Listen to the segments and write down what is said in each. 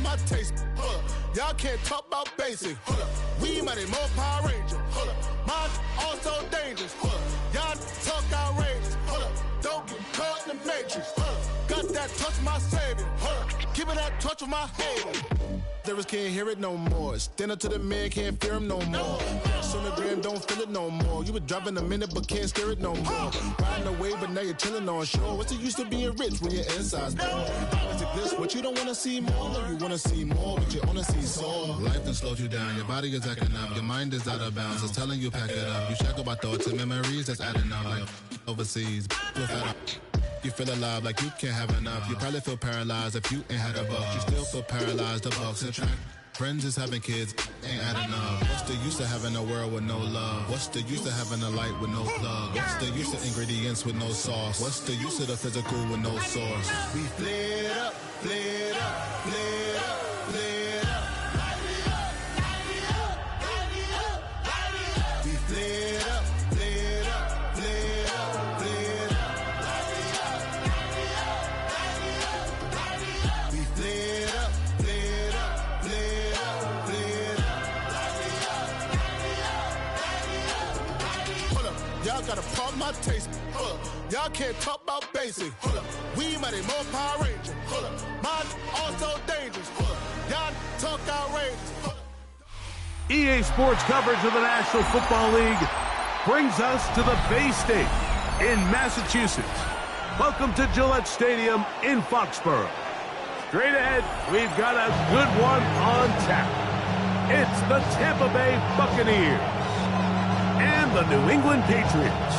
my taste. Hold up. Y'all can't talk about basic. Hold up. We mighty more Power Ranger. Hold up. Mine also dangerous. Hold up. Y'all talk outrageous. Hold up. Don't get caught in the matrix. Hold up. Got that touch my savior. Hold up. Give it that touch with my hater. Lyrics can't hear it no more. Stand up to the man, can't fear him no more. Sonogram don't feel it no more. You were driving a minute but can't steer it no more. Riding away but now you're chilling on shore. What's the use of being rich when your inside's poor? It's a glitch, what you don't wanna see more. No, you wanna see more, but you wanna see sore. Life done slowed you down, your body is acting up. Your mind is out of bounds, it's telling you pack it up. You shackle by thoughts and memories that's adding up. Like overseas, you feel alive like you can't have enough. You probably feel paralyzed if you ain't had a buck. You still feel paralyzed, the bucks and track. Friends is having kids, ain't adding up. What's the use of having a world with no love? What's the use of having a light with no plug? What's the use of ingredients with no sauce? What's the use of the physical with no source? We flared up, flared up, flared up, flared up. We flared up, flared up, flared up, flared up. We flared up, flared up, flared up, flared up. Hold up, y'all gotta pardon my taste. Hold up, y'all can't talk about basic. Hold up, we mighty more Power Ranger. Hold up, mine also dangerous. Hold up, y'all talk outrageous. Hold up. EA Sports coverage of the National Football League brings us to the Bay State in Massachusetts. Welcome to Gillette Stadium in Foxborough. Straight ahead, we've got a good one on tap. It's the Tampa Bay Buccaneers and the New England Patriots.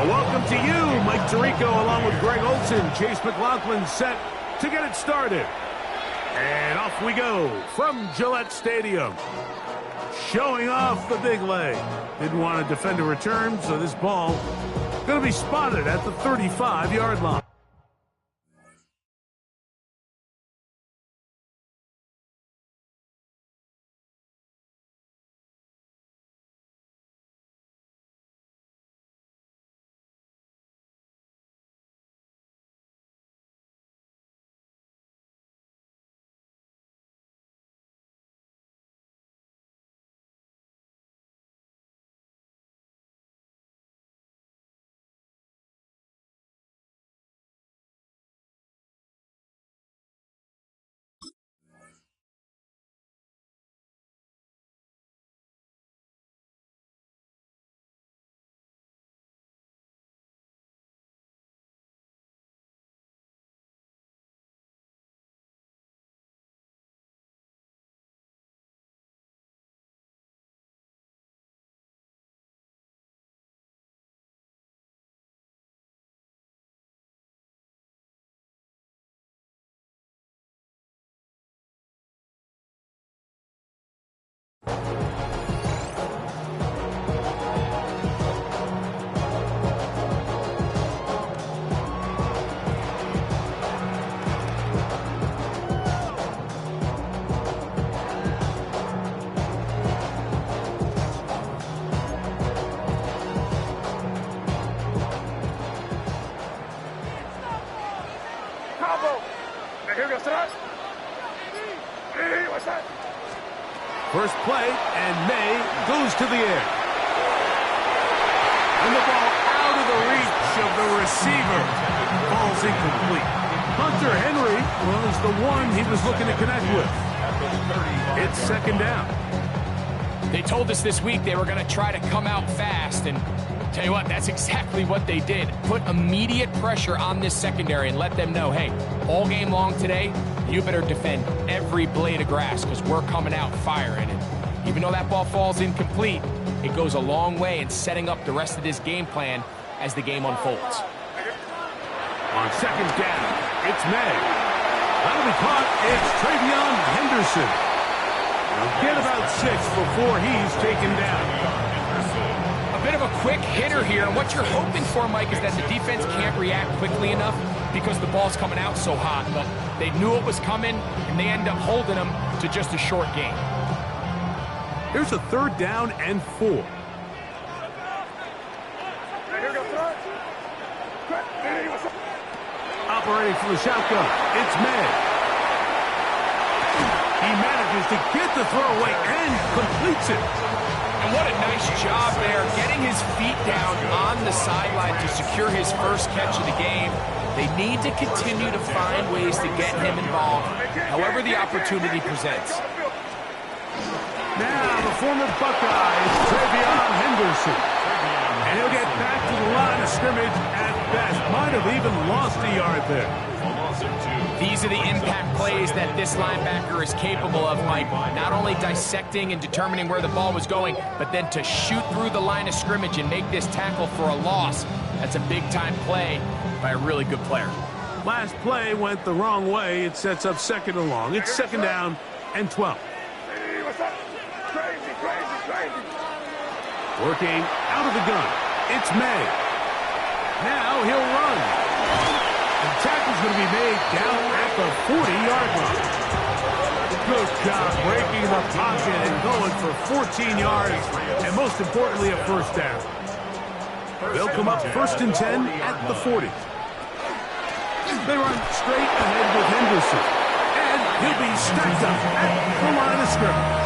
A welcome to you, Mike Tirico, along with Greg Olson. Chase McLaughlin set to get it started. And off we go from Gillette Stadium. Showing off the big leg. Didn't want to defend a return, so this ball going to be spotted at the 35-yard line. First play, and May goes to the air. And the ball out of the reach of the receiver. Ball's incomplete. Hunter Henry was the one he was looking to connect with. It's second down. They told us this week they were going to try to come out fast, and tell you what, that's exactly what they did. Put immediate pressure on this secondary and let them know, hey, all game long today, you better defend every blade of grass because we're coming out firing. And even though that ball falls incomplete, it goes a long way in setting up the rest of this game plan as the game unfolds. On second down, it's May. That'll be caught. It's Travion Henderson. He'll get about 6 before he's taken down. A bit of a quick hitter here, and what you're hoping for, Mike, is that the defense can't react quickly enough because the ball's coming out so hot. But they knew it was coming, and they end up holding them to just a short gain. Here's a third down and 4. Operating from the shotgun, it's May. He manages to get the throwaway and completes it. And what a nice job there, getting his feet down on the sideline to secure his first catch of the game. They need to continue to find ways to get him involved, however the opportunity presents. Now the former Buckeye is Travion Henderson. And he'll get back to the line of scrimmage at best. Might have even lost a yard there. These are the impact plays that this linebacker is capable of, Mike. Not only dissecting and determining where the ball was going, but then to shoot through the line of scrimmage and make this tackle for a loss. That's a big-time play by a really good player. Last play went the wrong way. It sets up second and long. It's second down and 12. Working out of the gun. It's May. Now he'll run. The tackle's going to be made down at the 40-yard line. Good job breaking the pocket and going for 14 yards, and most importantly, a first down. They'll come up first and 10 at the 40. They run straight ahead with Henderson, and he'll be stacked up at the line of scrimmage.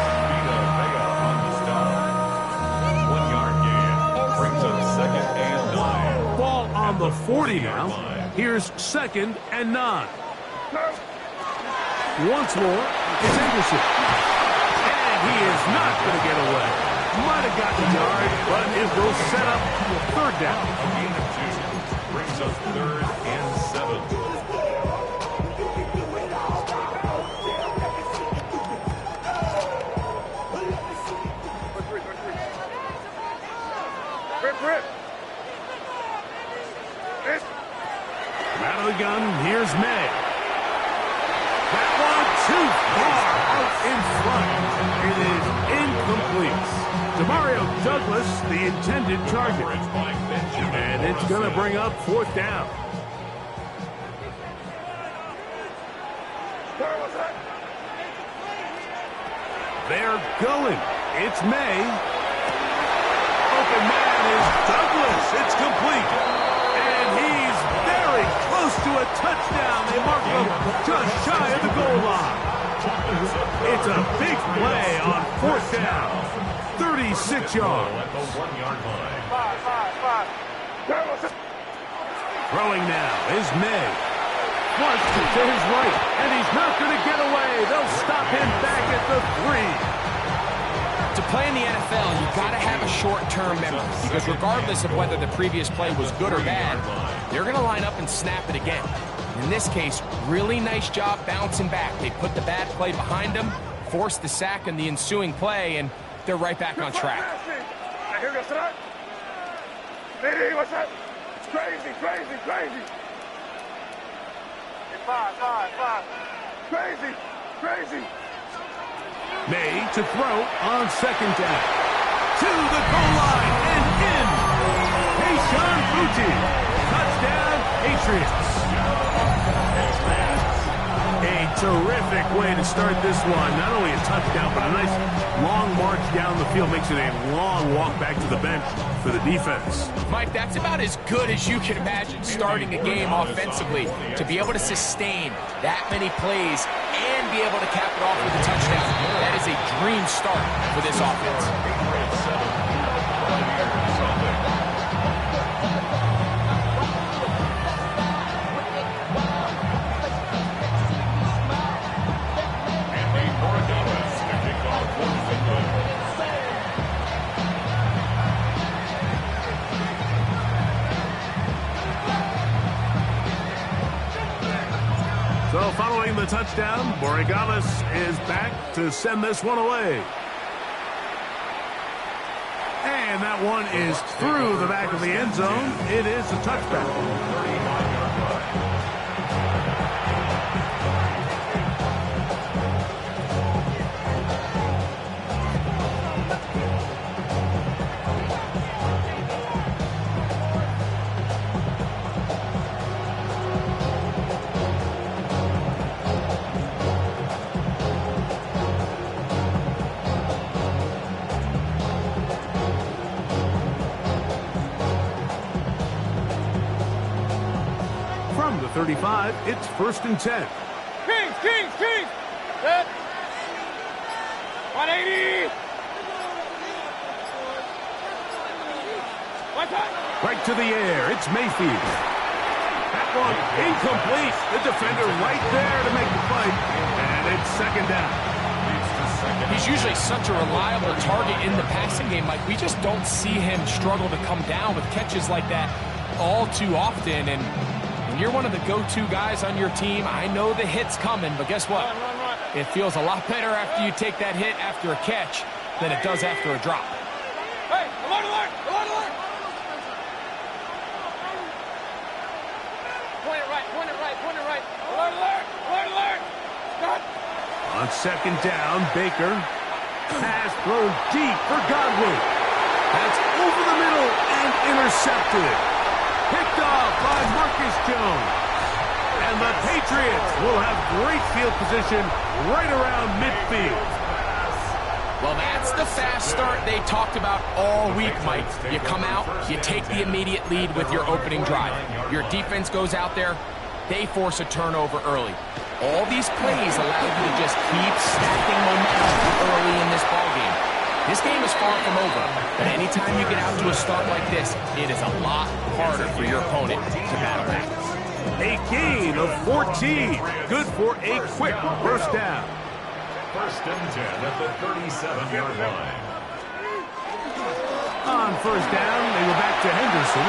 Ball on the 40 now. Here's second and 9. Once more, it's Henderson. And he is not going to get away. Might have gotten a yard, but it will set up the third down. Brings us third and 7. Out of the gun, here's May. That one too far out in front. It is incomplete. Demario Douglas, the intended target. And it's going to bring up fourth down. They're going. It's May. Open man is Douglas. It's complete. And he's very close to a touchdown. They mark him just shy of the goal line. It's a big play on fourth down. 36 yards. Throwing now is May. Wants to his right, and he's not going to get away. They'll stop him back at the 3. To play in the NFL, you've got to have a short-term memory, because regardless of whether the previous play was good or bad, they're going to line up and snap it again. In this case, really nice job bouncing back. They put the bad play behind them, forced the sack in the ensuing play, and they're right back on track. It's crazy. Crazy. May to throw on second down. To the goal line and in. Kayshon Boutte. Touchdown, Patriots. A terrific way to start this one. Not only a touchdown, but a nice long march down the field. Makes it a long walk back to the bench for the defense. Mike, that's about as good as you can imagine starting a game offensively. To be able to sustain that many plays and be able to cap it off with a touchdown, that is a dream start for this offense. So following the touchdown, Borregales is back to send this one away. And that one is through the back of the end zone. It is a touchback. From the 35, it's first and 10. Kings! Set! 180. Right to the air. It's Mayfield. That one incomplete. The defender right there to make the fight. And it's second down. He's usually such a reliable target in the passing game, Mike. We just don't see him struggle to come down with catches like that all too often. And when you're one of the go-to guys on your team, I know the hit's coming, but guess what? It feels a lot better after you take that hit after a catch than it does after a drop. Hey, alert, alert, alert, alert! Point it right, point it right, point it right. Alert, alert, alert, alert! Got it. On second down, Baker. Pass thrown deep for Godwin. That's over the middle and intercepted. Picked off by Marcus Jones. And the Patriots will have great field position right around midfield. Well, that's the fast start they talked about all week, Mike. You come out, you take the immediate lead with your opening drive. Your defense goes out there, they force a turnover early. All these plays allow you to just keep stacking momentum early in this ballgame. This game is far from over, but anytime you get out to a start like this, it is a lot harder for your opponent to battle back. A gain of 14. Good for a quick first down. First and 10 at the 37-yard line. On first down, they go back to Henderson.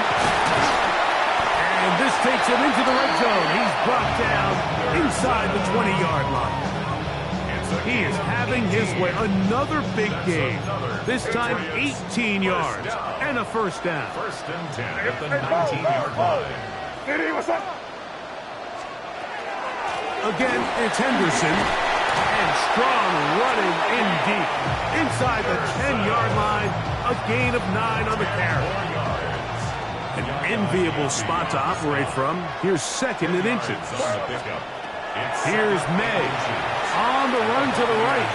And this takes him into the red zone. He's brought down inside the 20-yard line. He is having his way. Another big game. This time 18 yards and a first down. First and 10 at the 19-yard line. Again, it's Henderson. And Strong running in deep. Inside the 10-yard line. A gain of 9 on the carry. An enviable spot to operate from. Here's second and inches. Here's May. On the run to the right.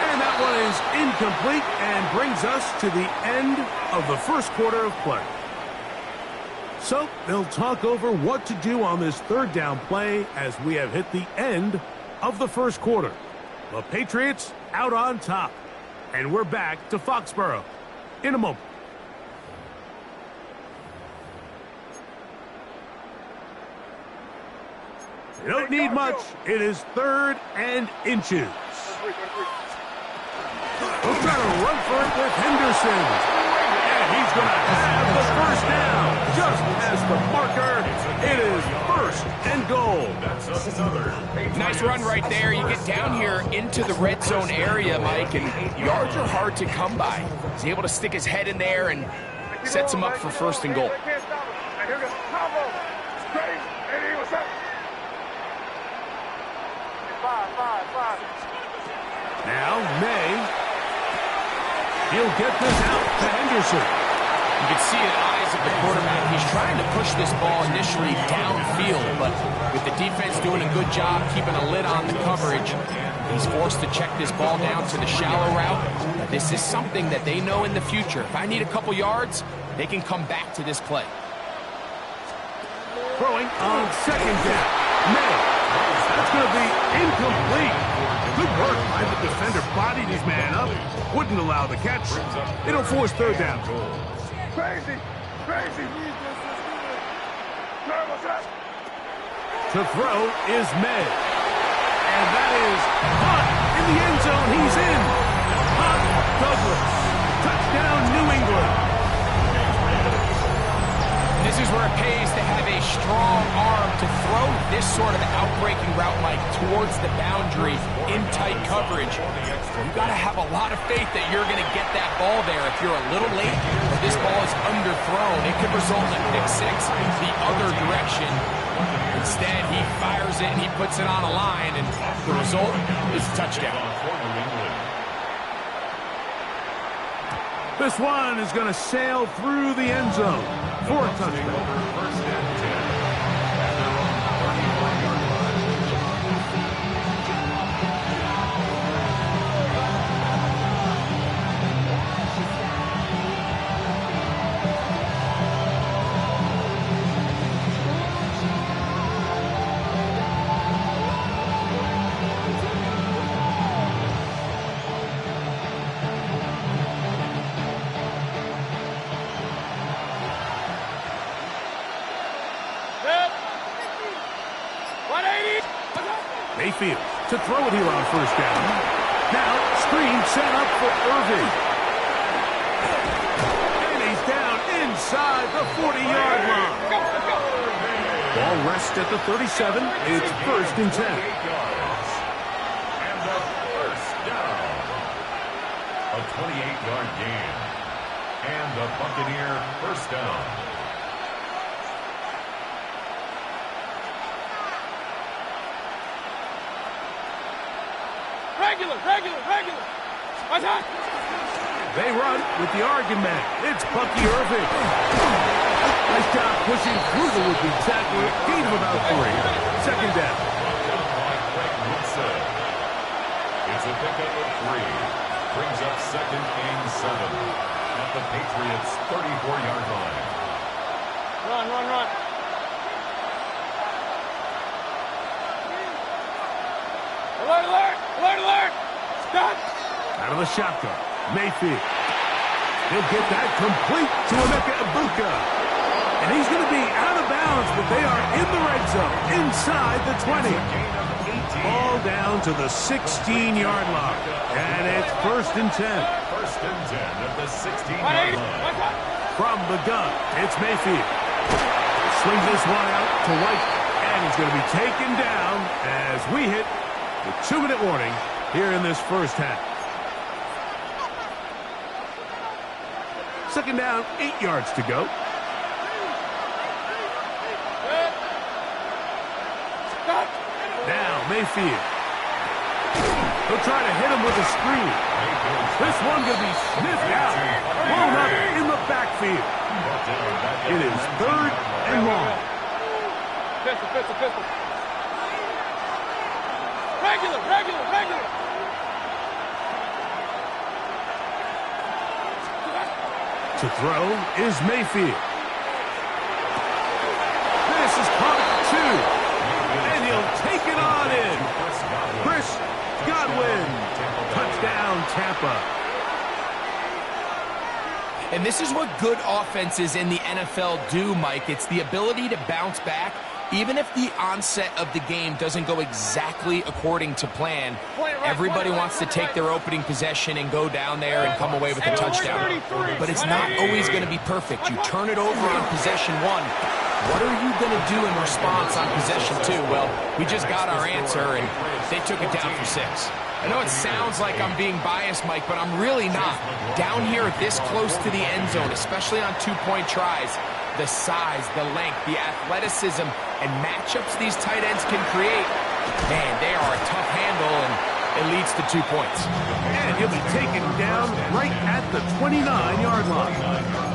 And that one is incomplete and brings us to the end of the first quarter of play. So they'll talk over what to do on this third down play as we have hit the end of the first quarter. The Patriots out on top. And we're back to Foxborough in a moment. They don't need much. It is third and inches. We'll try to run for it with Henderson. And he's going to have the first down. Just as the marker, it is first and goal. Nice run right there. You get down here into the red zone area, Mike, and yards are hard to come by. He's able to stick his head in there and sets him up for first and goal. Now May. He'll get this out to Henderson. You can see the eyes of the quarterback. He's trying to push this ball initially downfield, but with the defense doing a good job keeping a lid on the coverage, he's forced to check this ball down to the shallow route. But this is something that they know in the future. If I need a couple yards, they can come back to this play. Throwing on second down. May. That's going to be incomplete. Good work by the defender. Bodied his man up. Wouldn't allow the catch. It'll force third down. Crazy, crazy. To throw is May. And that is Hunt in the end zone. He's in. Hunt Douglas. Touchdown, New England. This is where it pays to have a strong arm to throw this sort of outbreaking route, Mike, towards the boundary in tight coverage. You've got to have a lot of faith that you're going to get that ball there. If you're a little late or this ball is underthrown, it could result in a pick six the other direction. Instead, he fires it and he puts it on a line, and the result is a touchdown. This one is going to sail through the end zone for a touchdown. backfield to throw it here on first down. Now, screen set up for Irving. And he's down inside the 40-yard line. Ball rests at the 37. It's 1st and 10. And the first down. A 28-yard gain. And the Buccaneer first down. Regular. Attack. They run with the Oregon man. It's Bucky Irving. Nice job pushing through the would-be tackler. Gain of about 3. Second down. It's a pickup of 3. Brings up 2nd and 7 at the Patriots' 34-yard line. Run. Alert! Stop! Out of the shotgun. Mayfield. He'll get that complete to Emeka Egbuka. And he's going to be out of bounds, but they are in the red zone, inside the 20. Ball down to the 16-yard line. And it's 1st and 10. 1st and 10 at the 16-yard line. From the gun, it's Mayfield. Swings this one out to White. And he's going to be taken down as we hit the 2-minute warning here in this first half. 2nd down, 8 yards to go. Now Mayfield. He'll try to hit him with a screen. This one going to be sniffed out. Blown up in the backfield. It is 3rd and long. Pistol. Regular. To throw is Mayfield. This is caught 2. And he'll take it on in. Chris Godwin. Touchdown, Tampa. And this is what good offenses in the NFL do, Mike. It's the ability to bounce back. Even if the onset of the game doesn't go exactly according to plan, everybody wants to take their opening possession and go down there and come away with a touchdown. But it's not always going to be perfect. You turn it over on possession 1. What are you going to do in response on possession 2? Well, we just got our answer, and they took it down for 6. I know it sounds like I'm being biased, Mike, but I'm really not. Down here this close to the end zone, especially on 2-point tries, the size, the length, the athleticism, and matchups these tight ends can create, man, they are a tough handle, and it leads to 2 points. And he'll be taken down right at the 29-yard line.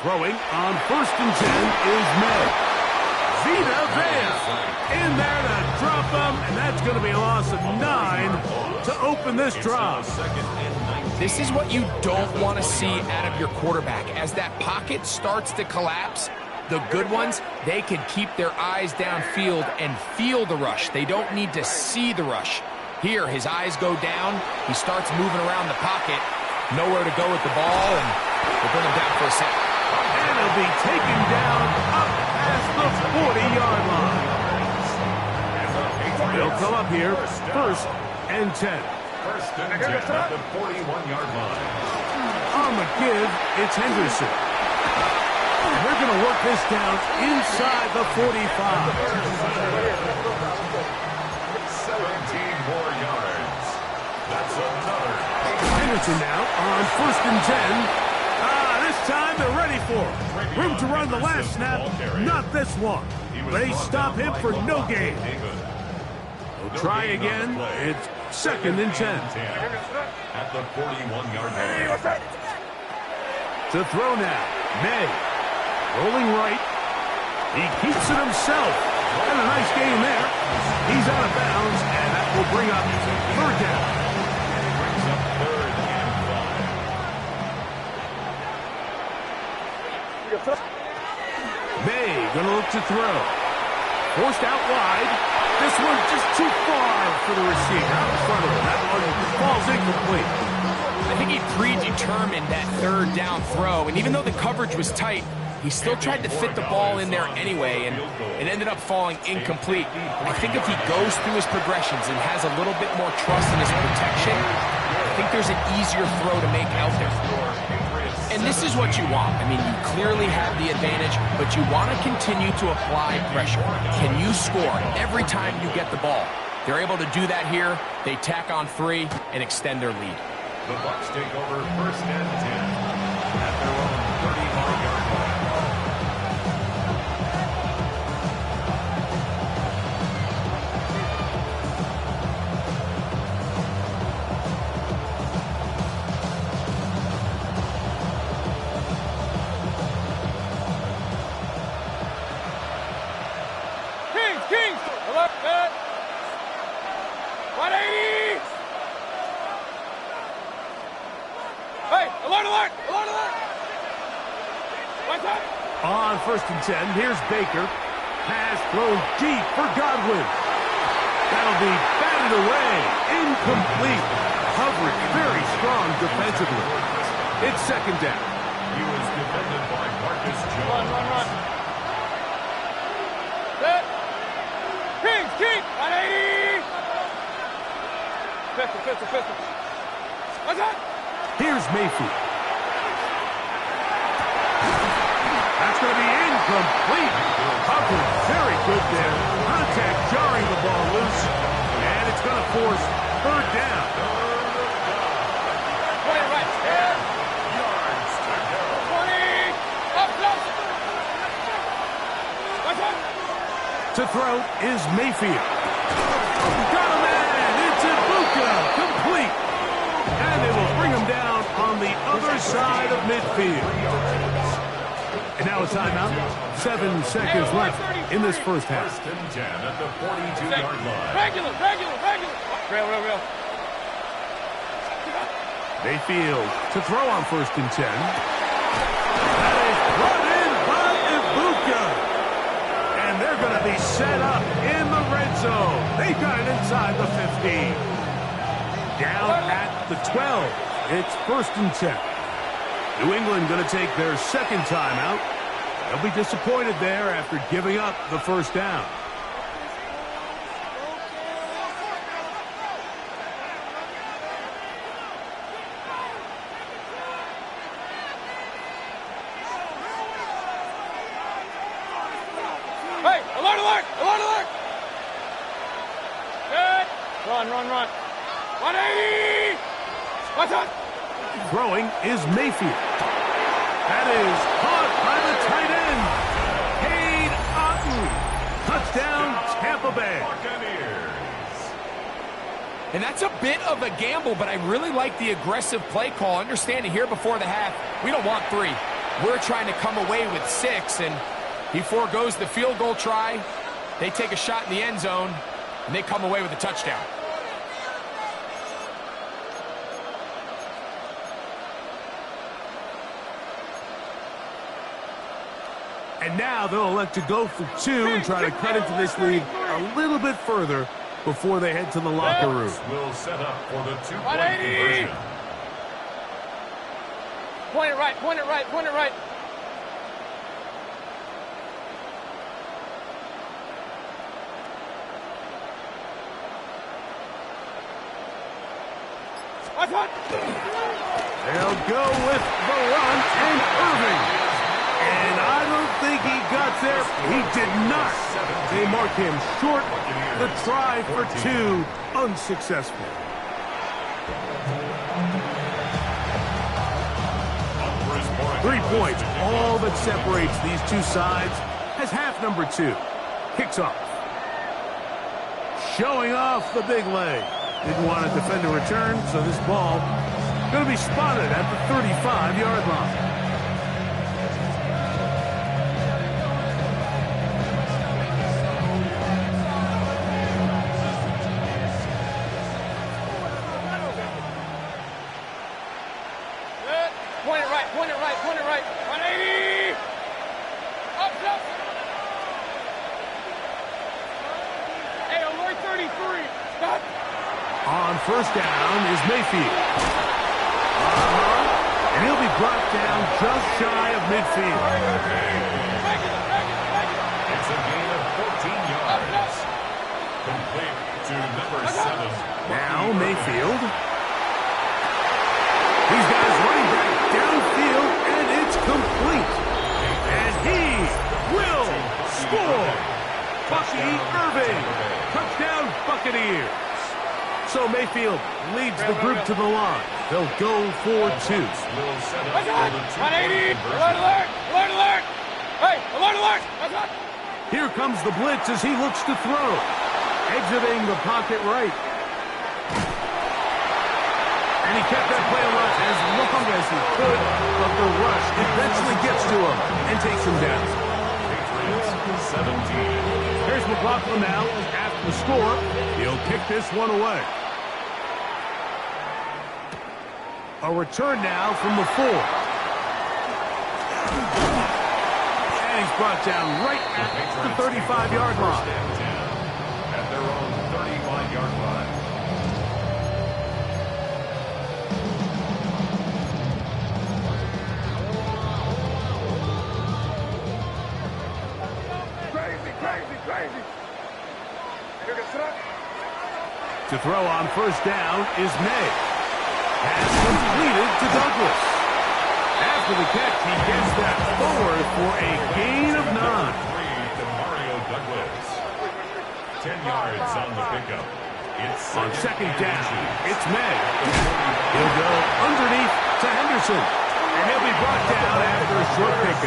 Throwing on 1st and 10 is May. Vita Vea in there to drop them, and that's going to be a loss of 9 to open this drive. This is what you don't want to see out of your quarterback. As that pocket starts to collapse, the good ones, they can keep their eyes downfield and feel the rush. They don't need to see the rush. Here, his eyes go down. He starts moving around the pocket. Nowhere to go with the ball, and they bring him down for a sack. And he'll be taken down up past the 40-yard line. They'll come up here, 1st and 10. 1st and 10 at the 41-yard line. On the give, it's Henderson. And they're going to work this down inside the 45. 17 more yards. That's another. Henderson now on 1st and 10. This time they're ready for it. Room to run the last snap, not this one. They stop him for no gain. They'll try again. It's 2nd and 10. At the 41-yard line. To throw now, May. Rolling right. He keeps it himself. And a nice game there. He's out of bounds, and that will bring up 3rd down. Brings up 3rd and 5. May going to look to throw. Forced out wide. This one just too far for the receiver. Out in front of him. That one falls incomplete. I think he predetermined that third down throw, and even though the coverage was tight, he still tried to fit the ball in there anyway, and it ended up falling incomplete. I think if he goes through his progressions and has a little bit more trust in his protection, I think there's an easier throw to make out there. And this is what you want. I mean, you clearly have the advantage, but you want to continue to apply pressure. Can you score every time you get the ball? They're able to do that here. They tack on 3 and extend their lead. The Bucs take over 1st and 10 at their own 35-yard line. Kings! Alert, good. 180! Hey, alert, alert! Alert, alert! One time. On 1st and 10, here's Baker. Pass thrown deep for Godwin. That'll be batted away. Incomplete. Coverage very strong defensively. It's 2nd down. He was defended by Marcus Jones. Run. Set. Kings! 180! Pistol. One time. Here's Mayfield. That's going to be incomplete. Coverage very good there. Contact jarring the ball loose. And it's going to force 3rd down. 20 right. 20. Up close. One time. To throw is Mayfield. Got a man. It's Ibuka. Complete. And they will bring him down on the other side of midfield. And now a timeout. 7 seconds left in this first half. 1st and 10 at the 42-yard line. Regular. Real. Mayfield to throw on 1st and 10. That is brought in by Ibuka. And they're going to be set up in the red zone. They've got it inside the 15. Down at the 12. It's 1st and 10. New England going to take their 2nd timeout. They'll be disappointed there after giving up the 1st down. Hey, alert! Good. Run. 180! One time. Throwing is Mayfield. That is caught by the tight end. Cade Otton. Touchdown, Tampa Bay. And that's a bit of a gamble, but I really like the aggressive play call. Understanding here before the half, we don't want 3. We're trying to come away with 6, and he forgoes the field goal try. They take a shot in the end zone, and they come away with a touchdown. And now they'll elect to go for 2 and try to cut into this lead a little bit further before they head to the locker room. Will set up for the 2-point 180! conversion. Point it right. One time. They'll go with the run and Irving. And I don't think he got there. He did not. They mark him short. The try for 2, unsuccessful. For his point. 3 points, all that separates these two sides as half number 2 kicks off. Showing off the big leg. Didn't want to defend a return, so this ball going to be spotted at the 35-yard line. Good. Point it right. 180. 33. Stop. On first down is Mayfield. And he'll be brought down just shy of midfield. It's a gain of 14 yards. Complete to number 7. Now Mayfield. He's got his running back downfield, and it's complete. And he will score. Bucky Irving. Touchdown Buccaneers. So Mayfield leads the group to the line. They'll go for 2. 180. Alert, alert. Alert, alert. Hey, alert, alert. Here comes the blitz as he looks to throw. Exiting the pocket right. And he kept that play alive as long as he could, but the rush eventually gets to him and takes him down. Patriots 17. Here's McLaughlin now after the score. He'll kick this one away. A return now from the 4. And he's brought down right at the 35-yard line. At their own 35-yard line. Crazy. To throw on first down is May. Pass completed to Douglas. After the catch, he gets that forward for a gain of 9. To Mario Douglas. 10 yards on the pickup. It's On second down, it's May. He'll go underneath to Henderson. And he'll be brought down after a short pickup.